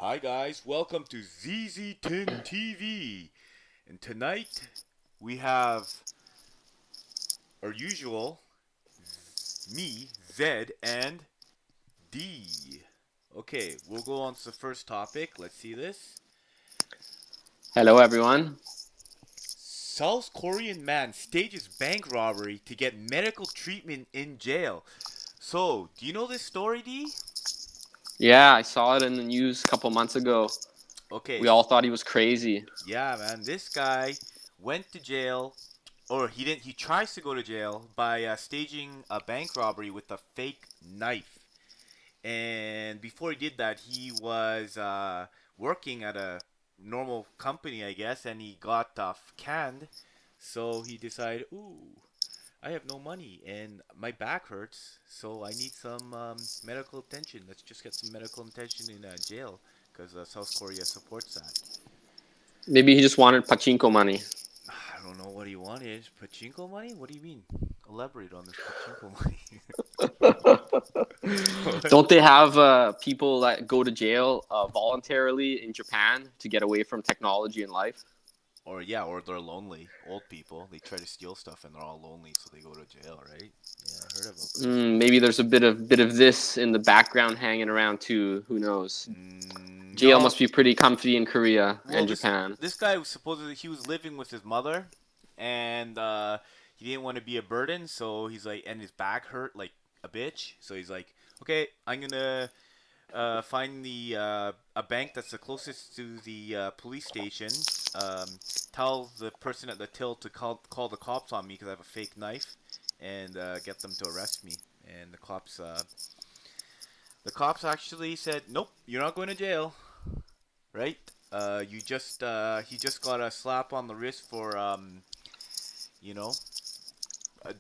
Hi guys, welcome to zzyzzyton TV. And tonight we have our usual me, Zed, and D. Okay, we'll go on to the first topic. Let's see this. Hello, everyone. South Korean man stages bank robbery to get medical treatment in jail. So, do you know this story, D? Yeah, I saw it in the news a couple months ago. Okay, We all thought he was crazy. yeah, man, this guy went to jail, or he didn't. He tries to go to jail by staging a bank robbery with a fake knife. And before he did that, he was working at a normal company, I guess, and he got canned. So he decided, ooh, I have no money and my back hurts, so I need some medical attention. Let's just get some medical attention in jail because South Korea supports that. Maybe he just wanted pachinko money. I don't know what he wanted. Pachinko money? What do you mean? Elaborate on this pachinko money. What? Don't they have people that go to jail voluntarily in Japan to get away from technology and life? Or yeah, or they're lonely. Old people. They try to steal stuff and they're all lonely, so they go to jail, right? Yeah, I heard about this. Maybe there's a bit of this in the background hanging around too. Who knows? Jail No. must be pretty comfy in Korea Well, and this Japan. this guy was supposedly he was living with his mother, and he didn't want to be a burden, so he's like, and his back hurt like a bitch, so he's like, okay, I'm gonna find the a bank that's the closest to the police station. Tell the person at the till to call the cops on me because I have a fake knife, and get them to arrest me. And the cops actually said, nope, you're not going to jail, right? You just he just got a slap on the wrist for you know, a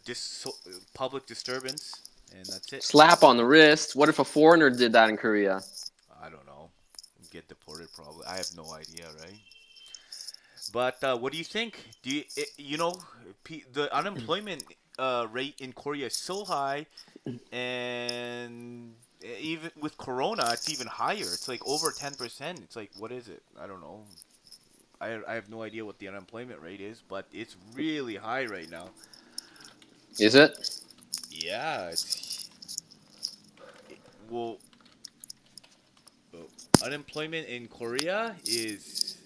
public disturbance, and that's it. Slap on the wrist. What if a foreigner did that in Korea? I don't know. Get deported probably. I have no idea, right? But what do you think? Do you the unemployment rate in Korea is so high, and even with Corona, it's even higher. It's like over 10%. It's like what is it? I don't know. I have no idea what the unemployment rate is, but it's really high right now. Is it? Yeah, well, uh, unemployment in Korea is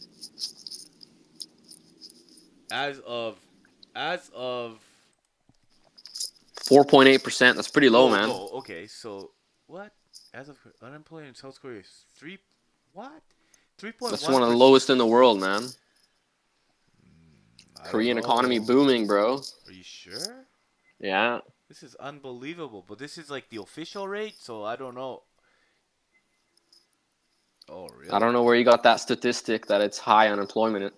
as of as of 4.8%. That's pretty low, no, man. no, okay, so what? As of unemployment in South Korea is what? Three point That's one one of the percent. lowest in the world, man. I don't Korean economy know. booming, bro. Are you sure? Yeah. This is unbelievable, but this is like the official rate, so I don't know. Oh, I don't really? know where you got that statistic that it's high unemployment.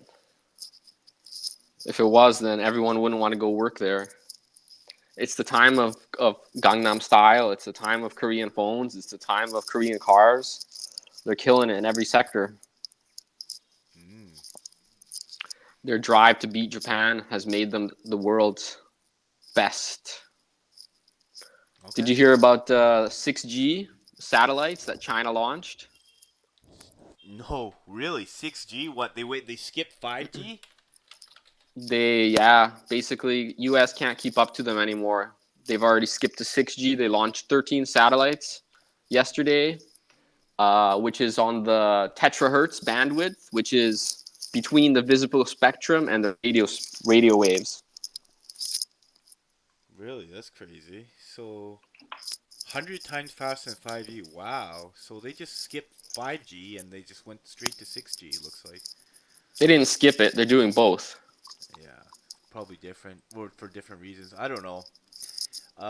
If it was, then everyone wouldn't want to go work there. It's the time of Gangnam Style. It's the time of Korean phones. It's the time of Korean cars. They're killing it in every sector. Mm, Their drive to beat Japan has made them the world's best. Did okay. you hear about 6G satellites that China launched? No, really? 6G? What? They skipped 5G? Basically, US can't keep up to them anymore. They've already skipped to 6G. They launched 13 satellites yesterday, which is on the tetrahertz bandwidth, which is between the visible spectrum and the radio waves. Really? That's crazy. So, 100 times faster than 5G. Wow. So they just skipped 5G and they just went straight to 6G, looks like. They didn't skip it. They're doing both. Yeah. Probably different or for different reasons. I don't know.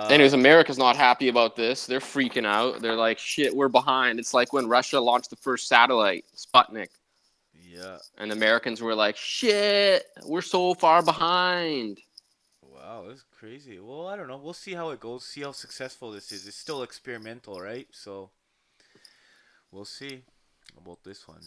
Anyways, Uh America's not happy about this. They're freaking out. They're like, shit, we're behind. It's like when Russia launched the first satellite, Sputnik, yeah. and Americans were like, shit, we're so far behind. Wow, that's crazy. Well, I don't know. We'll see how it goes. See how successful this is. It's still experimental, right? So, we'll see about this one.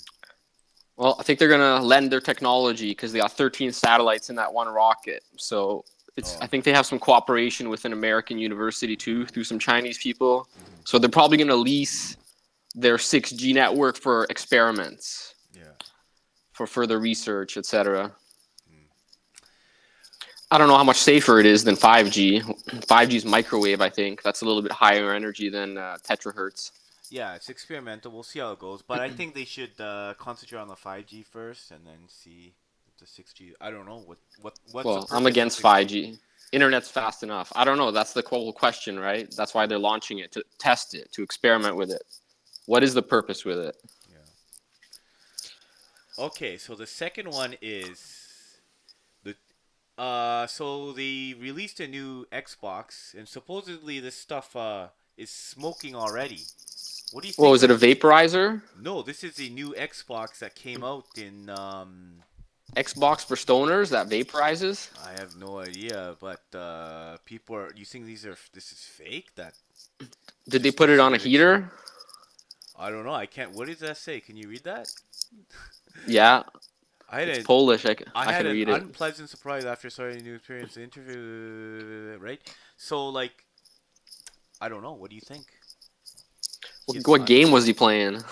Well, I think they're gonna lend their technology because they got 13 satellites in that one rocket. So I Oh. think they have some cooperation with an American university too through some Chinese people. Mhm. So they're probably gonna lease their 6G network for experiments, Yeah. for further research, etc. Mm. I don't know how much safer it is than 5G. 5G is microwave, I think. That's a little bit higher energy than tetrahertz. Yeah, it's experimental. We'll see how it goes. But I think they should concentrate on the 5G first, and then see the 6G. I don't know what's the Well, I'm purpose of against 6G. 5G. Internet's fast enough. I don't know. That's the whole question, right? That's why they're launching it, to test it, to experiment with it. What is the purpose with it? Yeah. Okay, so the second one is the so they released a new Xbox, and supposedly this stuff is smoking already. What do you Well, think is it a of? vaporizer? No, this is a new Xbox that came out in Xbox for stoners that vaporizes? I have no idea, but people are. You think this is fake? That Did they just put it on a e-cigarette smoke? heater? I don't know. I can't. What does that say? Can you read that? Yeah, I had it's a Polish. I I had can an read it. unpleasant surprise after starting a new experience. Interview, right? So like, I don't know. What do you think? What game was he playing?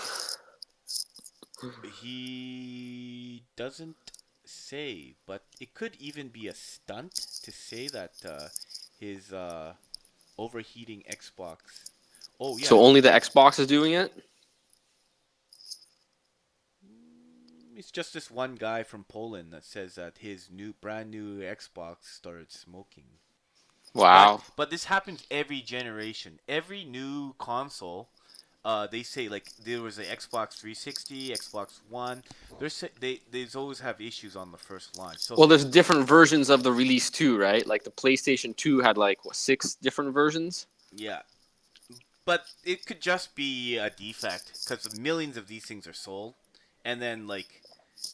He doesn't say, but it could even be a stunt to say that his overheating Xbox. Oh yeah, So only the Xbox is doing it? it's just this one guy from Poland that says that his brand new Xbox started smoking. But Wow. this happens every generation. Every new console, they say like there was a Xbox 360, Xbox One. They always have issues on the first launch. So Well, there's different versions of the release too, right? Like the PlayStation 2 had like what, 6 different versions? yeah, but it could just be a defect because millions of these things are sold, and then like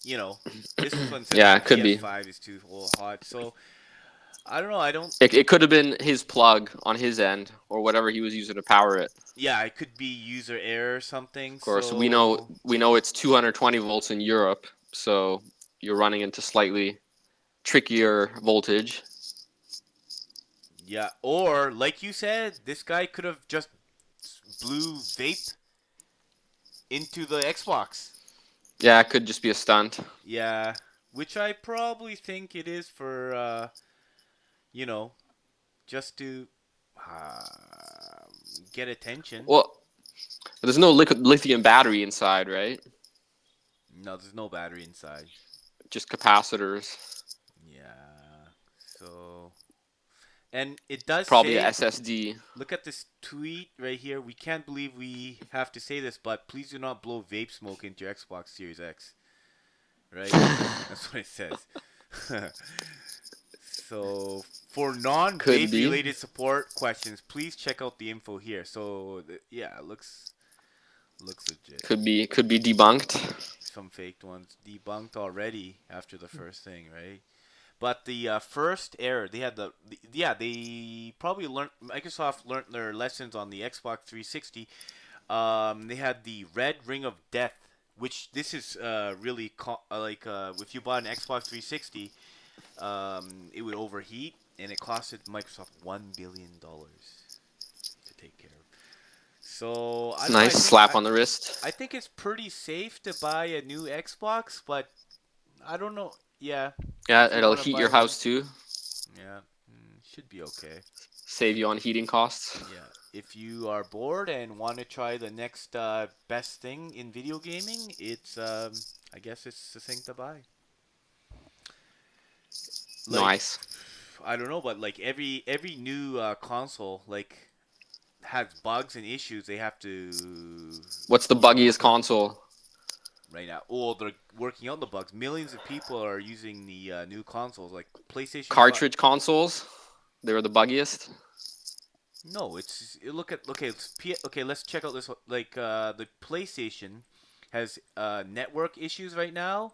you know, this one says Yeah, the it could be. PS5 is too hot. So I don't know. I don't. It could have been his plug on his end or whatever he was using to power it. Yeah, it could be user error or something. Of course, we know it's 220 volts in Europe, so you're running into slightly trickier voltage. Yeah, or like you said, this guy could have just blew vape into the Xbox. Yeah, it could just be a stunt. Yeah, which I probably think it is for you know, just to uh, get attention. Well, there's no lithium battery inside, right? No, there's no battery inside. Just capacitors. Yeah. So, and it does Probably a say, SSD. look at this tweet right here. We can't believe we have to say this, but please do not blow vape smoke into your Xbox Series X. Right? That's what it says. So, for Could non-vape be. related support questions, please check out the info here. So, yeah, it looks legit. Could be debunked. Some faked ones debunked already after the first thing, right? But the first error, they had yeah, they probably learned, Microsoft learned their lessons on the Xbox 360. They had the red ring of death, which this is really like if you bought an Xbox 360, it would overheat, and it costed Microsoft $1 billion to take care of. So I don't know. Nice slap on the wrist. I think it's pretty safe to buy a new Xbox, but I don't know. Yeah, Yeah, if you it'll want to heat buy your one, house too. yeah, should be okay. Save you on heating costs. Yeah, if you are bored and want to try the next best thing in video gaming, it's I guess it's the thing to buy. Like Nice. I don't know, but like every new console like has bugs and issues they have to What's the work buggiest on console? right now. Oh, they're working out the bugs. Millions of people are using the new consoles like PlayStation 5. Cartridge consoles. They were the buggiest. No, look at okay. Okay, let's check out this one. Like the PlayStation has network issues right now.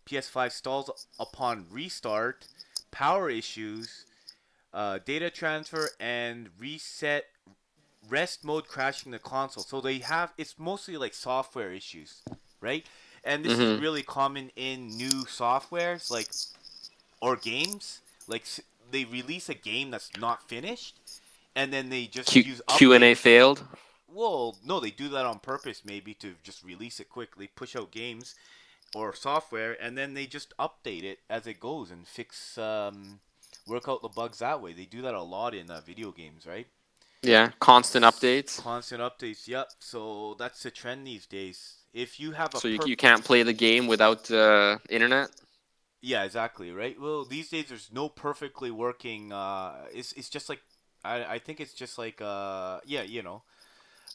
PS5 stalls upon restart, power issues, data transfer, and reset rest mode crashing the console. So they have it's mostly like software issues, right? And this is Mm-hmm. really common in new softwares like or games. Like they release a game that's not finished, and then they just use Q&A updates. failed. Well, no, they do that on purpose, maybe to just release it quickly, push out games or software, and then they just update it as it goes and fix, work out the bugs that way. They do that a lot in video games, right? Yeah, constant updates. Constant updates. Yep. So that's the trend these days. If you have a So you can't play the game without internet. yeah, exactly, right? Well, these days there's no perfectly working. It's just like I think it's just like yeah,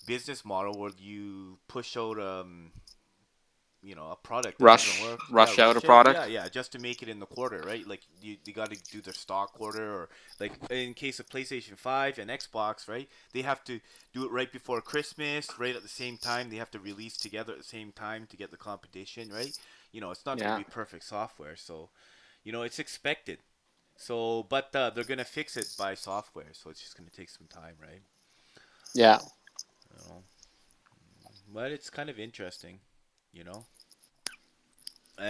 business model where you push out a product that doesn't Rush, work. Yeah, rush out a rush it. product. Yeah, just to make it in the quarter, right? Like you got to do their stock quarter, or like in case of PlayStation 5 and Xbox, right? They have to do it right before Christmas, right at the same time. They have to release together at the same time to get the competition, right? It's not going to Yeah, be perfect software, so it's expected. So, but they're going to fix it by software, so it's just going to take some time, right? yeah, You know, but it's kind of interesting, you know.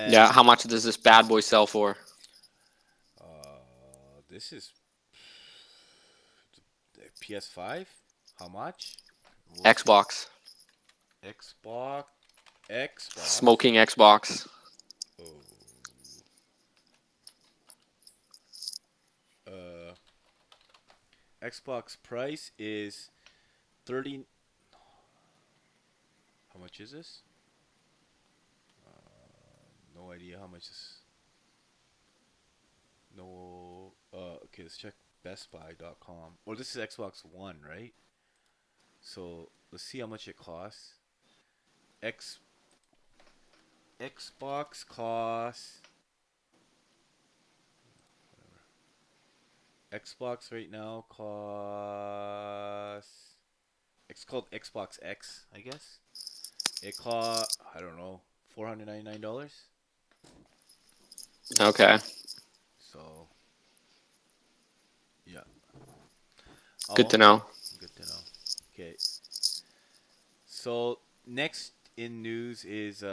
yeah. How And much does this bad boy sell for? this is PS5. How much? We'll see. Xbox, Xbox. Xbox. smoking Xbox. Oh. Uh, Xbox price is 30. How much is this? No idea how much this. No. Okay, let's check BestBuy.com. Or this is Xbox One, right? So let's see how much it costs. X Xbox costs. Xbox right now costs. It's called Xbox X, I guess. It cost, I don't know, $499. Okay, So yeah. good Oh, to okay. know. Good to know. Okay. So next in news is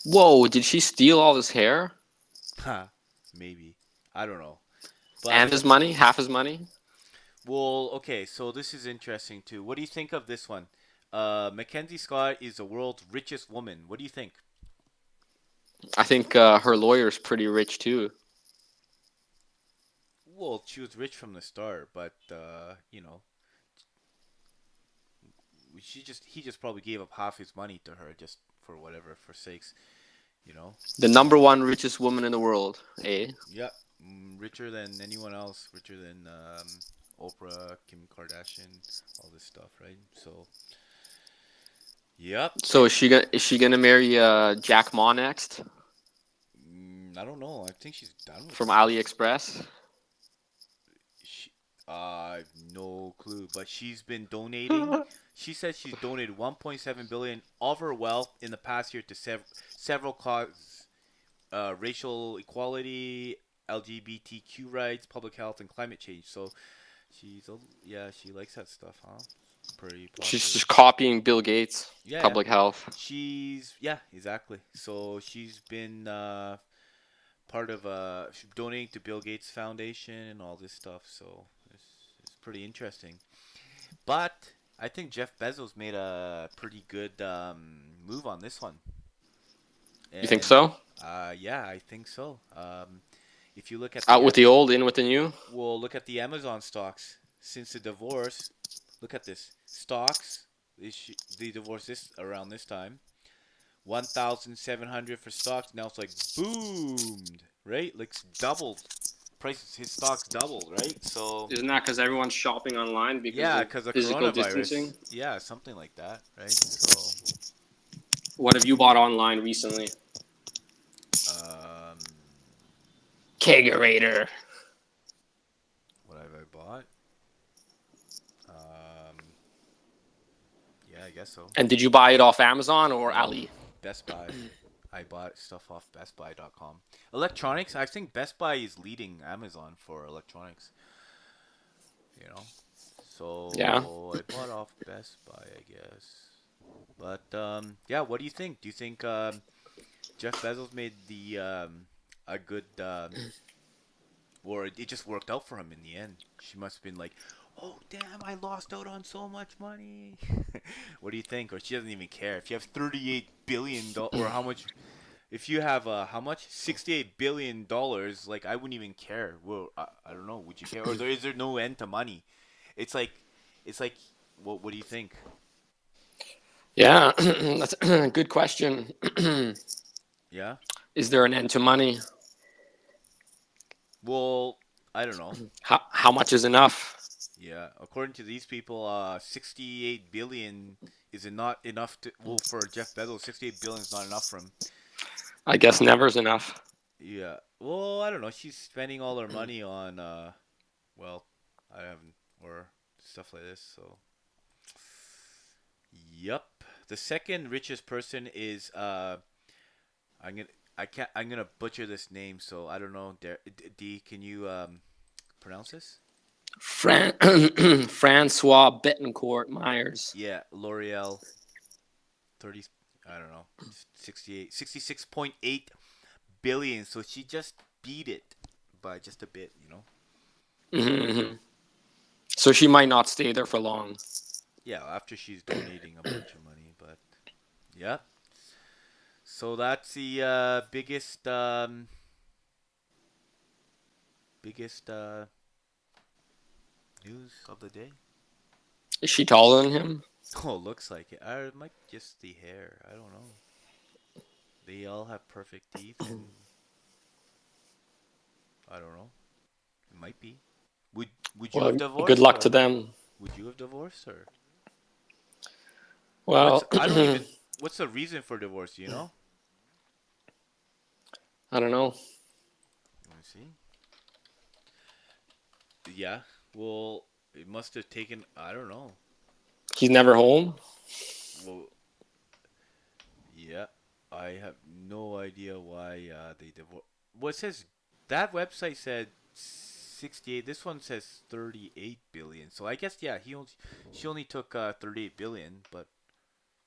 Whoa, did she steal all his hair maybe, I don't know, and but his money? Half his money? well, okay. So this is interesting too. What do you think of this one? Mackenzie Scott is the world's richest woman. What do you think? I think her lawyer's pretty rich too. Well, she was rich from the start, but he just probably gave up half his money to her just for whatever for sakes, you know. The number one richest woman in the world, eh? Yep, richer than anyone else, richer than Oprah, Kim Kardashian, all this stuff, right? So, yep, So and is she gonna marry Jack Ma next I don't know. I think she's done with from stuff. AliExpress? She, I have no clue, but she's been donating. She says she's donated 1.7 billion of her wealth in the past year to several causes: racial equality, LGBTQ rights, public health, and climate change. So yeah, she likes that stuff, huh? Pretty She's popular. just copying Bill Gates, Yeah, yeah. public health. Yeah, exactly. So she's been part of she's donating to Bill Gates Foundation and all this stuff. So it's pretty interesting. But I think Jeff Bezos made a pretty good move on this one. You think And so? yeah, I think so. If you look at Out the with the old, in with the new. well, look at the Amazon stocks since the divorce. Look at this stocks. They divorced this around this time. 1,700 for stocks. Now it's like boomed, right? Like doubled. Prices, his stocks doubled, right? So Isn't that because everyone's shopping online because yeah, of because of physical coronavirus. distancing? Yeah, something like that, right? So What have you bought online recently? um, Kegerator. what have I bought? Um, yeah, I guess so. And did you buy it off Amazon or No, Ali? Best Buy. I bought stuff off BestBuy.com. Electronics, I think Best Buy is leading Amazon for electronics. You know, Yeah. so I bought off Best Buy, I guess. But yeah, what do you think? Do you think Jeff Bezos made the a good or it just worked out for him in the end? She must have been like, Oh damn, I lost out on so much money. What do you think? Or she doesn't even care. If you have 38 billion dollars, or how much? If you have how much? 68 billion dollars. Like I wouldn't even care. Well, I don't know. Would you care? Or is there no end to money? It's like, it's like, what do you think? Yeah, that's a good question. Yeah. Is there an end to money? Well, I don't know. How much is enough? Yeah, according to these people, 68 billion is not enough to. Well, for Jeff Bezos, 68 billion is not enough for him. I guess never's enough. Yeah. Well, I don't know. She's spending all her money on well, I haven't or stuff like this. So, yep. The second richest person is I'm gonna I'm gonna butcher this name, so I don't know. D, can you pronounce this? Francois Bettencourt Myers. Yeah, L'Oreal 30. I don't know. 66.8 billion. So she just beat it by just a bit. Mm-hmm. So she might not stay there for long. Yeah, after she's donating a bunch of money, but yeah. So that's the biggest news of the day. Is she taller than him? Oh, looks like it. Or it might just the hair. I don't know. They all have perfect teeth, and I don't know. It might be. Would you have Well, good divorced, luck to or them. would you have divorced, or what's Well, I don't I even what's the reason for divorce? You know? don't know. Let me see. Yeah. Well, it must have taken. I don't know. He's never home. Well, yeah. I have no idea why they divorced. What says that website said 68. This one says 38 billion. So I guess yeah, she only took 38 billion, but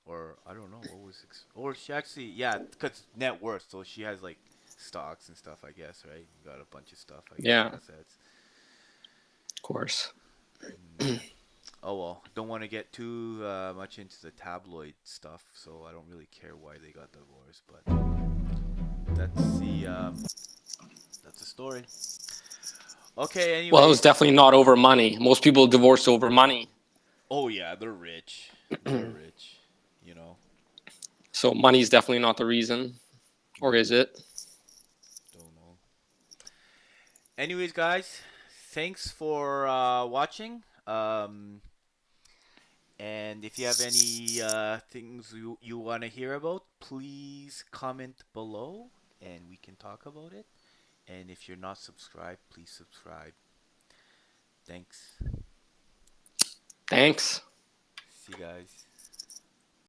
or I don't know what was or she actually yeah, cuz net worth. So she has like stocks and stuff, I guess, right? You got a bunch of stuff, I guess, Yeah, assets. of course. Mm. Oh well, don't want to get too much into the tabloid stuff, so I don't really care why they got divorced. But that's the story. Okay, Well, it was anyways. definitely not over money. Most people divorce over money. Oh yeah, they're rich. They're rich. You know, So money's definitely not the reason. Or is it? don't know. Anyways, guys, thanks for watching. And if you have any things you want to hear about, please comment below, and we can talk about it. And if you're not subscribed, please subscribe. Thanks. Thanks. See you guys.